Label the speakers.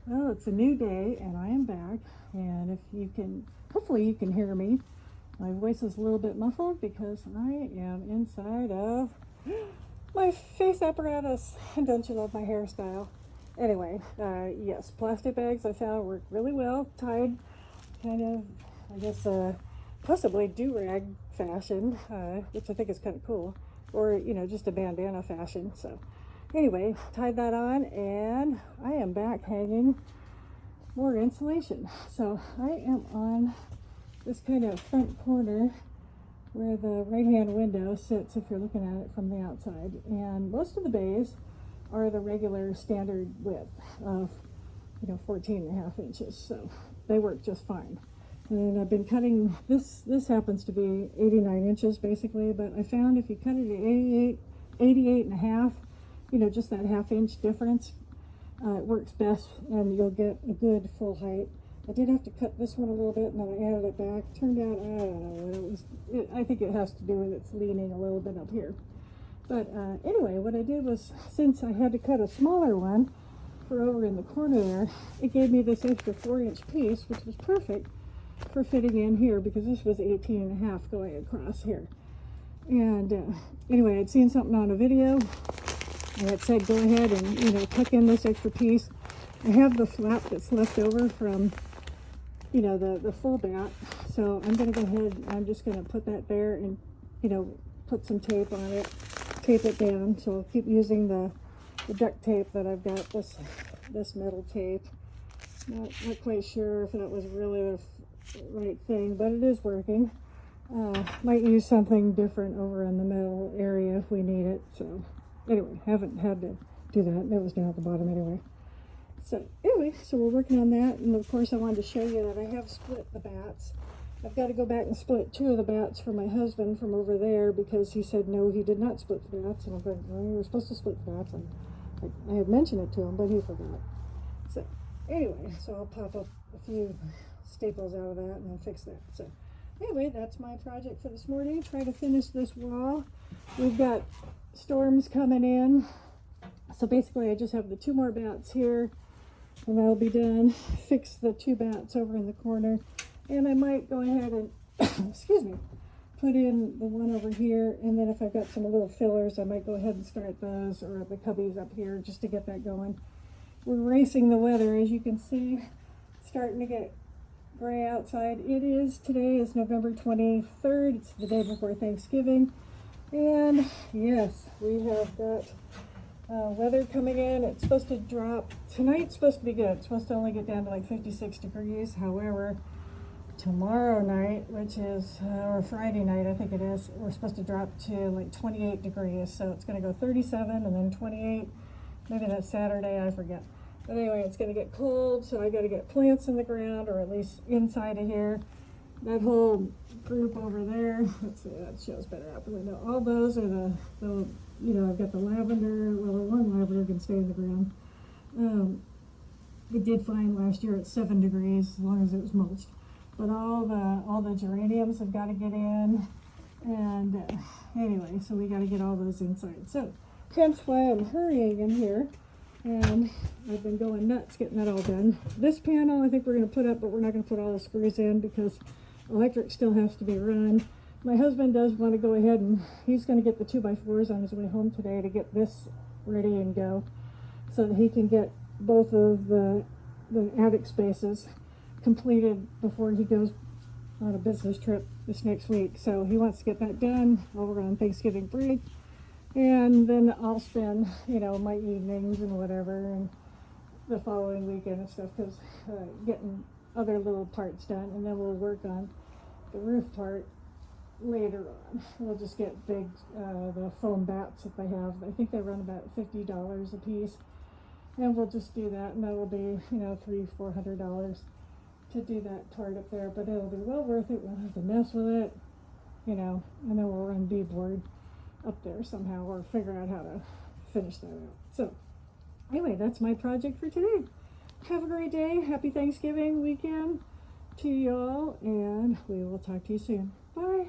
Speaker 1: Well, it's a new day and I am back. And if you can, hopefully you can hear me. My voice is a little bit muffled because I am inside of my face apparatus. And don't you love my hairstyle? Anyway, yes, plastic bags I found work really well, tied kind of, I guess, possibly do-rag fashion, which I think is kind of cool, or, just a bandana fashion. So anyway, tied that on and I am back hanging more insulation. So I am on this kind of front corner where the right-hand window sits if you're looking at it from the outside. And most of the bays are the regular standard width of 14.5 inches. So they work just fine. And I've been cutting this happens to be 89 inches basically, but I found if you cut it at 88 and a half, just that half-inch difference, it works best and you'll get a good full height. I did have to cut this one a little bit and then I added it back. Turned out, I don't know what it was. I think it has to do with it's leaning a little bit up here. But anyway, what I did was, since I had to cut a smaller one for over in the corner there, it gave me this extra 4-inch piece, which was perfect for fitting in here because this was 18 and a half going across here. And anyway, I'd seen something on a video and it said go ahead and tuck in this extra piece. I have the flap that's left over from the full bat, so I'm going to go ahead and I'm just going to put that there and put some tape on it, tape it down. So I'll keep using the duct tape that I've got, this metal tape. Not quite sure if that was really the right thing, but it is working. Might use something different over in the middle area if we need it. So anyway, haven't had to do that. It was down at the bottom anyway. So anyway, so we're working on that, and of course I wanted to show you that I have split the bats. I've got to go back and split 2 of the bats for my husband from over there because he said no, he did not split the bats, and I'm going, well, you were supposed to split the bats, and I had mentioned it to him, but he forgot. So anyway, so I'll pop up a few staples out of that and then fix that. So anyway, that's my project for this morning. Try to finish this wall. We've got storms coming in, so basically I just have the 2 more bats here and that'll be done. Fix the 2 bats over in the corner, and I might go ahead and excuse me, put in the one over here, and then if I've got some little fillers I might go ahead and start those, or the cubbies up here, just to get that going. We're racing the weather, as you can see, starting to get gray outside. Today is November 23rd. It's the day before Thanksgiving. And yes, we have got weather coming in. It's supposed to drop. Tonight's supposed to be good. It's supposed to only get down to like 56 degrees. However, tomorrow night, which is, or Friday night, I think it is, we're supposed to drop to like 28 degrees. So it's going to go 37 and then 28. Maybe that's Saturday, I forget. But anyway, it's going to get cold, so I got to get plants in the ground, or at least inside of here. That whole group over there, let's see, that shows better out the window. All those are the I've got the lavender. Well, the one lavender can stay in the ground. We did fine last year at 7 degrees, as long as it was mulched. But all the geraniums have got to get in, and anyway, so we got to get all those inside. So hence why I'm hurrying in here, and I've been going nuts getting that all done. This panel I think we're going to put up, but we're not going to put all the screws in because electric still has to be run. My husband does want to go ahead and he's going to get the 2x4s on his way home today to get this ready and go, so that he can get both of the attic spaces completed before he goes on a business trip this next week. So he wants to get that done over on Thanksgiving break, and then I'll spend my evenings and whatever and the following weekend and stuff, because getting other little parts done, and then we'll work on the roof part later on. We'll just get big the foam bats that they have. I think they run about $50 a piece, and we'll just do that, and that'll be $300-400 to do that part up there, but it'll be well worth it. We'll have to mess with it, and then we'll run beadboard up there somehow, or figure out how to finish that out. So anyway, that's my project for today. Have a great day. Happy Thanksgiving weekend to y'all, and we will talk to you soon. Bye.